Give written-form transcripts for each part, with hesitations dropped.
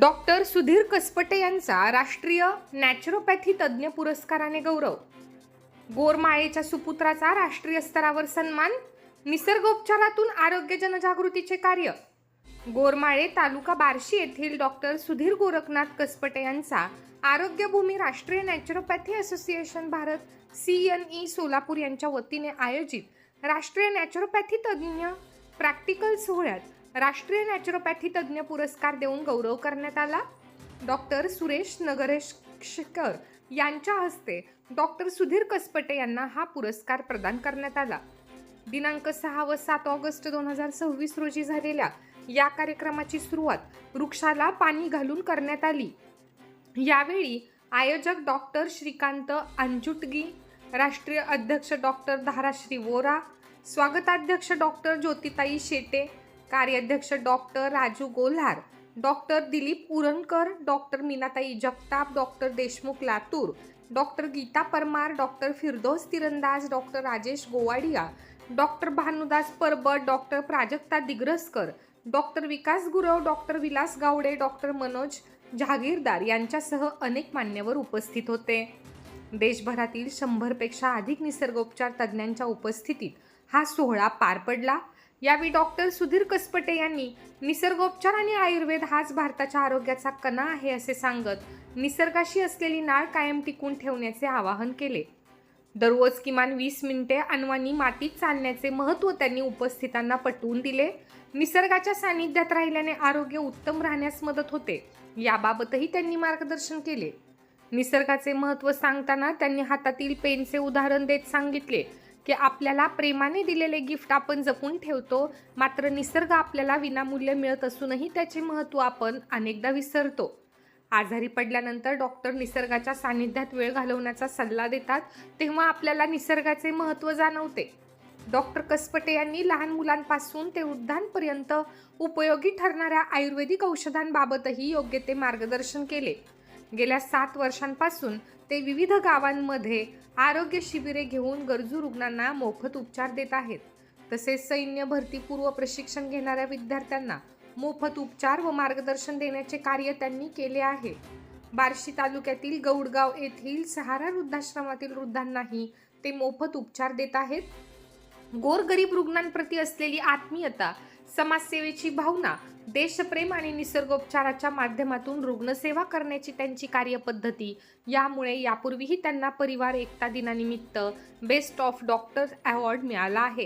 Doctor Sudhir Kaspate यांचा राष्ट्रीय naturopathy तज्ज्ञ पुरस्काराने गौरव. गोरमाळेच्या सुपुत्राचा राष्ट्रीय स्तरावर सन्मान. निसर्गोपचारातून आरोग्य जनजागृतीचे कार्य. गोरमाळे तालुका बार्शी येथील डॉक्टर सुधीर गोरखनाथ कसपटे यांचा आरोग्यभूमी राष्ट्रीय naturopathy association Bharat CNE Solapur यांच्या वतीने आयोजित राष्ट्रीय नॅचरोपॅथी तज्ज्ञ प्रॅक्टिकल सोहळ्यात राष्ट्रीय नॅचरोपॅथी तज्ज्ञ पुरस्कार देऊन गौरव करण्यात आला. डॉक्टर सुरेश नगरेशकर यांच्या हस्ते डॉक्टर सुधीर कसपटे यांना हा पुरस्कार प्रदान करण्यात आला. दिनांक 6 व 7 ऑगस्ट 2026 रोजी झालेल्या या कार्यक्रमाची सुरुवात वृक्षाला पाणी घालून करण्यात आली. यावेळी आयोजक डॉक्टर श्रीकांत अंजुटगी, राष्ट्रीय अध्यक्ष डॉक्टर धाराश्री वोरा, स्वागताध्यक्ष डॉक्टर ज्योतिताई शेटे, कार्याध्यक्ष doctor Raju Golhar, doctor Dilip Urankar, doctor Meenatai Jagtap, doctor Deshmukh Latur, doctor Geeta Parmar, doctor Firdaus Tirandaz, doctor Rajesh Gowadia, doctor Bhanudas Parbat, doctor Prajakta Digraskar, doctor Vikas Gurav, doctor Vilas Gawade, doctor Manoj Jahagirdar यांच्यासह अनेक मान्यवर उपस्थित होते. देशभरातील 100 पेक्षा अधिक निसर्गोपचार तज्ज्ञांच्या उपस्थितीत हा सोहळा पार पडला. यावेळी डॉक्टर सुधीर कसपटे यांनी निसर्गोपचार आणि आयुर्वेद हाच भारताच्या आरोग्याचा कणा आहे असे सांगत निसर्गाशी असलेली नाळ कायम टिकून ठेवण्याचे आवाहन केले. दररोज किमान 20 मिनिटे अनवाणी मातीत चालण्याचे महत्त्व त्यांनी उपस्थितांना पटवून दिले. निसर्गाच्या सानिध्यात राहिल्याने आरोग्य उत्तम राहण्यास मदत होते, याबाबतही त्यांनी मार्गदर्शन केले. निसर्गाचे महत्त्व सांगताना त्यांनी हातातील पेनचे उदाहरण देत सांगितले की आपल्याला प्रेमाने दिलेले गिफ्ट आपण जपून ठेवतो, मात्र निसर्ग आपल्याला विनामूल्य मिळत असूनही त्याचे महत्त्व आपण अनेकदा विसरतो. आजारी पडल्यानंतर डॉक्टर निसर्गाच्या सानिध्यात वेळ घालवण्याचा सल्ला देतात, तेव्हा आपल्याला निसर्गाचे महत्त्व जाणवते. डॉक्टर कसपटे यांनी लहान मुलांपासून ते वृद्धांपर्यंत उपयोगी ठरणाऱ्या आयुर्वेदिक औषधांबाबतही योग्य ते मार्गदर्शन केले. गेल्या 7 वर्षांपासून ते विविध गावांमध्ये आरोग्य शिबिरे घेऊन गरजू रुग्णांना मोफत उपचार देत आहेत. तसेच सैन्य भरतीपूर्व प्रशिक्षण घेणाऱ्या विद्यार्थ्यांना मोफत उपचार व मार्गदर्शन देण्याचे कार्य त्यांनी केले आहे. बार्शी तालुक्यातील गौडगाव येथील सहारा वृद्धाश्रमातील वृद्धांनाही ते मोफत उपचार देत आहेत. गोरगरीब रुग्णांप्रती असलेली आत्मीयता, समाजसेवेची भावना, देशप्रेम आणि निसर्गोपचाराच्या माध्यमातून रुग्णसेवा करण्याची त्यांची कार्यपद्धती यामुळे यापूर्वीही त्यांना परिवार एकता दिनानिमित्त बेस्ट ऑफ डॉक्टर्स अवॉर्ड मिळाला आहे.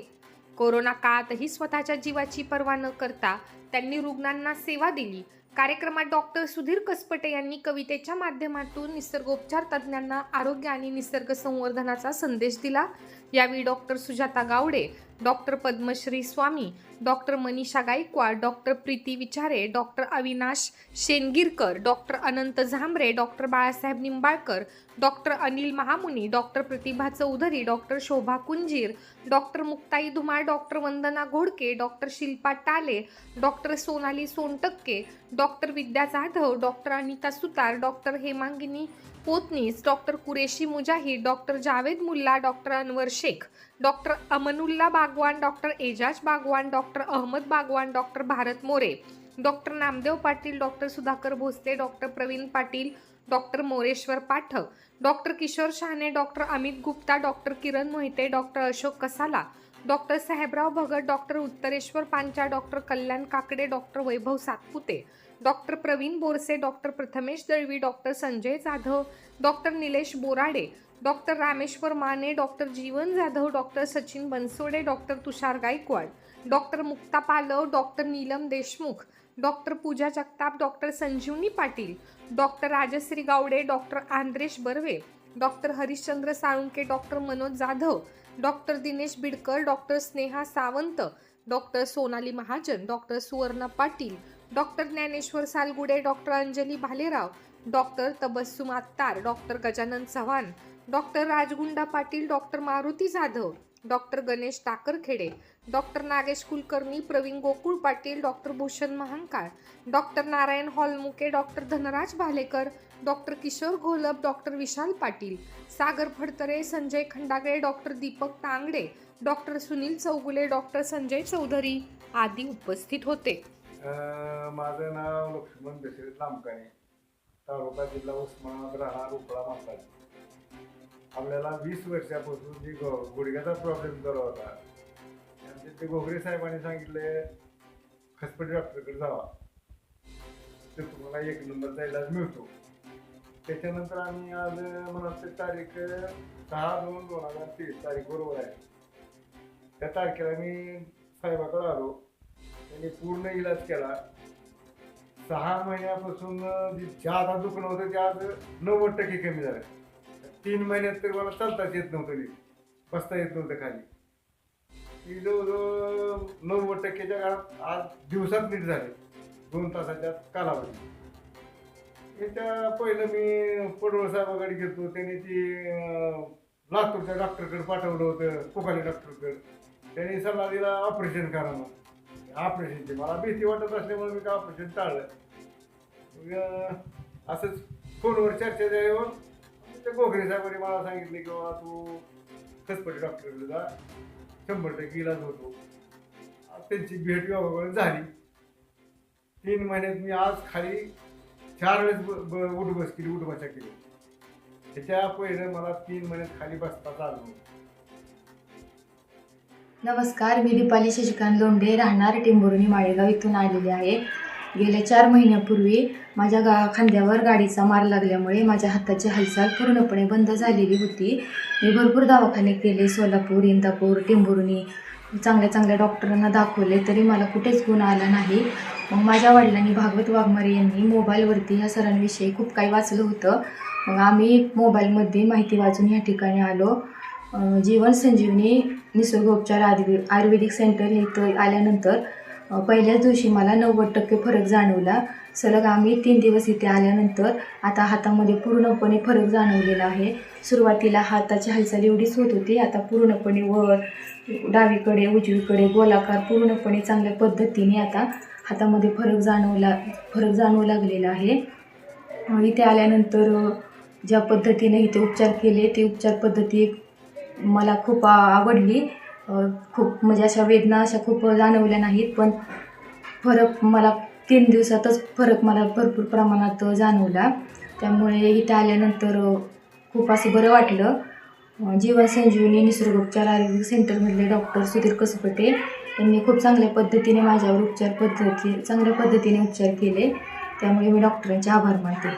कोरोना काळातही स्वतःच्या जीवाची पर्वा न करता त्यांनी रुग्णांना सेवा दिली. कार्यक्रमात डॉक्टर सुधीर कसपटे यांनी कवितेच्या माध्यमातून निसर्गोपचार तज्ज्ञांना आरोग्य आणि निसर्ग संवर्धनाचा संदेश दिला. यावेळी doctor Sujata Gawade, doctor Padmashri Swami, doctor Manisha Gaikwad, doctor Preeti Vichare, doctor Avinash Shengirkar, doctor Anant Zambare, doctor Balasaheb Nimbalkar, doctor Anil Mahamuni, doctor Pratibha Chaudhari, doctor Shobha Kunjir, doctor Muktai Dhumal, doctor Vandana Ghodke, doctor Shilpa Tale, doctor Sonali Sontakke, doctor Vidya Jadhav, doctor Anita Sutar, doctor Hemangini Potnis, doctor Qureshi Mujahid, doctor Javed Mulla, doctor Anwar Shaikh, doctor Amanulla Bagwan, doctor Ejaz Bagwan, doctor Ahmad Bagwan, doctor Bharat More, doctor Namdev Patil, doctor Sudhakar Bhosale, doctor Pravin Patil, doctor Moreshwar Pathak, doctor Kishor Shahane, doctor Amit Gupta, doctor Kiran Mohite, doctor Ashok Kasala, doctor Sahebrao Bhagat, doctor Uttareshwar Pancha, doctor Kalyan Kakade, doctor Vaibhav Satpute, doctor Pravin Borse, doctor Prathamesh Dalvi, doctor Sanjay Jadhav, doctor Nilesh Borade, doctor Rameshwar Mane, doctor Jeevan Jadhav, doctor Sachin Bansode, doctor Tushar Gaikwad, doctor Mukta Palav, doctor Neelam Deshmukh, doctor Pooja Jagtap, doctor Sanjeevani Patil, doctor Rajashree Gawade, doctor Andresh Barve, doctor Harishchandra Salunke, doctor Manoj Jadhav, doctor Dinesh Bidkar, doctor Sneha Sawant, doctor Sonali Mahajan, doctor Suvarna Patil, doctor Dnyaneshwar Salgude, doctor Anjali Bhalerao, doctor Tabassum Attar, doctor Gajanan Chavan, doctor Rajgunda Patil, doctor Maruti Jadhav, doctor Ganesh Takarkhede, doctor Nagesh Kulkarni, Pravin Gokul Patil, doctor Bhushan Mahankal, doctor Narayan Holmuke, doctor Dhanraj Bhalekar, doctor Kishore Gholap, doctor Vishal Patil, Sagar Phadtare, Sanjay Khandagale, doctor Deepak Tangde, doctor Sunil Chougule, doctor Sanjay Chaudhari आदी उपस्थित होते. माझं नाव लक्ष्मण दशरथ लांबकाणे, तालुका जिल्हा उस्मानाबाद, राहणार उपळा मासाळ. आपल्याला 20 वर्षापासून जी गुडघ्याचा problem चालू होता, आणि ते घोगरे साहेबांनी सांगितले खसपटी डॉक्टरकडे जावा, तर तुम्हाला 1 नंबरचा इलाज मिळतो. त्याच्यानंतर आम्ही आज म्हणत तारीख 6/2/2023 तारीख बरोबर आहे. त्या तारखेला मी साहेबाकडे आलो. त्यांनी पूर्ण इलाज केला. 6 महिन्यापासून जे ज्यादा दुखणं होतं ते आज 90% कमी झालं. 3 महिन्यात तर मला चालताच येत नव्हतं, नीट बसता येत नव्हतं खाली. ती जवळजवळ 90%च्या काळात आज दिवसात नीट झाले, 2 तासाच्या कालावधी. याच्या पहिलं मी पडवळ साहेबाकडे गेलो. त्यांनी ती लातूरच्या डॉक्टरकडे पाठवलं होतं, कोकाले डॉक्टरकडे. त्यांनी सल्ला दिला ऑपरेशन करा म्हणून. ऑपरेशनची मला भीती वाटत असल्यामुळे मी काय ऑपरेशन टाळलं. असंच फोनवर चर्चा झाल्यावर त्या घोगरे साहेबांनी मला सांगितले की बाबा तू खसपटी डॉक्टरकडे जा, 100% इलाज होतो. त्यांची भेट योगाकडे झाली. 3 महिन्यात मी आज खाली 4 वेळेस उठ बस केली. त्याच्या पहिलं मला 3 महिन्यात खाली बसता चालू. नमस्कार, मी दीपाली शशिकांत लोंढे, राहणार टेंभुर्णी माळेगाव इथून आलेले आहे. गेल्या 4 महिन्यापूर्वी माझ्या खांद्यावर गाडीचा मार लागल्यामुळे माझ्या हाताची हालचाल पूर्णपणे बंद झालेली होती. मी भरपूर दवाखाने केले, सोलापूर, इंदापूर, टेंभुर्णी, चांगल्या डॉक्टरांना दाखवले, तरी मला कुठेच गुण आला नाही. मग माझ्या वडिलांनी भागवत वाघमारे यांनी मोबाईलवरती ह्या सरांविषयी खूप काही वाचलं होतं. मग आम्ही मोबाईलमध्ये माहिती वाचून ह्या ठिकाणी आलो. जीवन संजीवनी निसर्गोपचार आयुर्वेदिक सेंटर हे इथं आल्यानंतर पहिल्याच दिवशी मला 90% फरक जाणवला. सलग आम्ही 3 दिवस इथे आल्यानंतर आता हातामध्ये पूर्णपणे फरक जाणवलेला आहे. सुरुवातीला हाताची हालचाल एवढीच होत होती, आता पूर्णपणे वर, डावीकडे, उजवीकडे, गोलाकार पूर्णपणे चांगल्या पद्धतीने आता हातामध्ये फरक जाणवू लागलेला आहे. इथे आल्यानंतर ज्या पद्धतीने इथे उपचार केले ते उपचार पद्धती मला खूप आवडली. खूप म्हणजे अशा वेदना खूप जाणवल्या नाहीत, पण फरक मला 3 दिवसातच फरक मला भरपूर प्रमाणात जाणवला. त्यामुळे इथे आल्यानंतर खूप असं बरं वाटलं. जीवन संजीवनी निसर्गोपचार आयुर्वेदिक सेंटरमधले डॉक्टर सुधीर कसपटे यांनी खूप चांगल्या पद्धतीने माझ्यावर चांगल्या पद्धतीने उपचार केले. त्यामुळे मी डॉक्टरांचे आभार मानते.